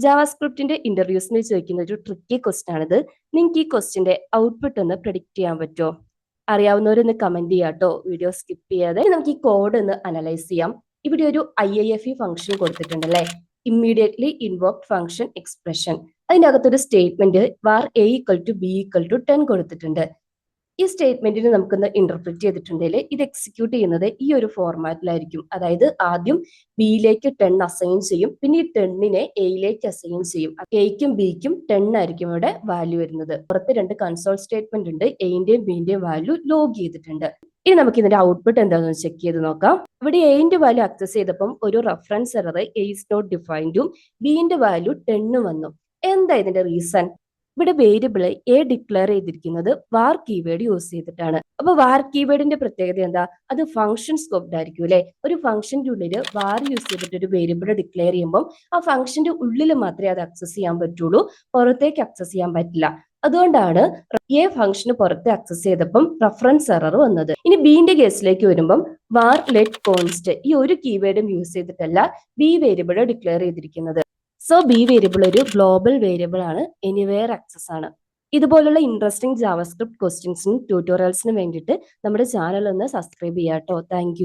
ജാവാസ്ക്രിപ്റ്റിന്റെ ഇന്റർവ്യൂസിന് ചോദിക്കുന്ന ഒരു tricky question ആണിത്. നിങ്ങൾക്ക് ഈ ക്വസ്റ്റ്യന്റെ ഔട്ട്പുട്ട് ഒന്ന് പ്രെഡിക്റ്റ് ചെയ്യാൻ പറ്റുമോ? അറിയാവുന്നവരൊന്ന് കമന്റ് ചെയ്യാട്ടോ, വീഡിയോ സ്കിപ്പ് ചെയ്യാതെ. നമുക്ക് ഈ കോഡ് ഒന്ന് അനലൈസ് ചെയ്യാം. ഇവിടെ ഒരു IIFE ഫംഗ്ഷൻ കൊടുത്തിട്ടുണ്ടല്ലേ, ഇമ്മീഡിയറ്റ്ലി ഇൻവോക്ഡ് ഫംഗ്ഷൻ എക്സ്പ്രഷൻ. അതിന്റെ അകത്തൊരു സ്റ്റേറ്റ്മെന്റ് var a = b = 10 കൊടുത്തിട്ടുണ്ട്. ഈ സ്റ്റേറ്റ്മെന്റിന് നമുക്കൊന്ന് ഇന്റർപ്രിറ്റ് ചെയ്തിട്ടുണ്ടെങ്കിൽ ഇത് എക്സിക്യൂട്ട് ചെയ്യുന്നത് ഈ ഒരു ഫോർമാറ്റിലായിരിക്കും. അതായത് ആദ്യം ബിയിലേക്ക് 10 അസൈൻ ചെയ്യും, പിന്നെ ഈ 10നെ എയിലേക്ക് അസൈൻ ചെയ്യും. എയ്ക്കും ബിക്കും 10 ആയിരിക്കും ഇവിടെ വാല്യൂ വരുന്നത്. പുറത്ത് രണ്ട് കൺസോൾ സ്റ്റേറ്റ്മെന്റ് ഉണ്ട്, എയിന്റെയും ബിന്റെയും വാല്യൂ ലോഗ് ചെയ്തിട്ടുണ്ട്. ഇനി നമുക്ക് ഇതിന്റെ ഔട്ട്പുട്ട് എന്താണെന്ന് ചെക്ക് ചെയ്ത് നോക്കാം. ഇവിടെ എന്റെ വാല്യൂ ആക്സസ് ചെയ്തപ്പം ഒരു reference error a is not definedും ബിന്റെ വാല്യൂ 10 വന്നു. എന്താ ഇതിന്റെ റീസൺ? ഇവിടെ വേരിയബിൾ എ ഡിക്ലെയർ ചെയ്തിരിക്കുന്നത് വാർ കീവേഡ് യൂസ് ചെയ്തിട്ടാണ്. അപ്പൊ വാർ കീവേഡിന്റെ പ്രത്യേകത എന്താ? അത് ഫംഗ്ഷൻ സ്കോപ്ഡ് ആയിരിക്കും അല്ലെ. ഒരു ഫംഗ്ഷന്റെ ഉള്ളിൽ വാർ യൂസ് ചെയ്തിട്ട് ഒരു വേരിയബിൾ ഡിക്ലെയർ ചെയ്യുമ്പോൾ ആ ഫംഗ്ഷന്റെ ഉള്ളിൽ മാത്രമേ അത് ആക്സസ് ചെയ്യാൻ പറ്റുള്ളൂ, പുറത്തേക്ക് ആക്സസ് ചെയ്യാൻ പറ്റില്ല. അതുകൊണ്ടാണ് എ ഫംഗ്ഷന് പുറത്ത് ആക്സസ് ചെയ്തപ്പം റെഫറൻസ് എറർ വന്നത്. ഇനി ബിന്റെ കേസിലേക്ക് വരുമ്പം വാർ ലെറ്റ് കോൺസ്റ്റ് ഈ ഒരു കീവേഡും യൂസ് ചെയ്തിട്ടല്ല ബി വേരിയബിൾ ഡിക്ലെയർ ചെയ്തിരിക്കുന്നത്. സോ ബി വേരിയബിൾ ഒരു ഗ്ലോബൽ വേരിയബിൾ ആണ്, എനിവെയർ ആക്സസ് ആണ്. ഇതുപോലുള്ള ഇൻട്രസ്റ്റിംഗ് ജാവാസ്ക്രിപ്റ്റ് ക്വസ്റ്റ്യൻസിനും ട്യൂട്ടോറിയൽസിനും വേണ്ടിയിട്ട് നമ്മുടെ ചാനൽ ഒന്ന് സബ്സ്ക്രൈബ് ചെയ്യാട്ടോ. താങ്ക്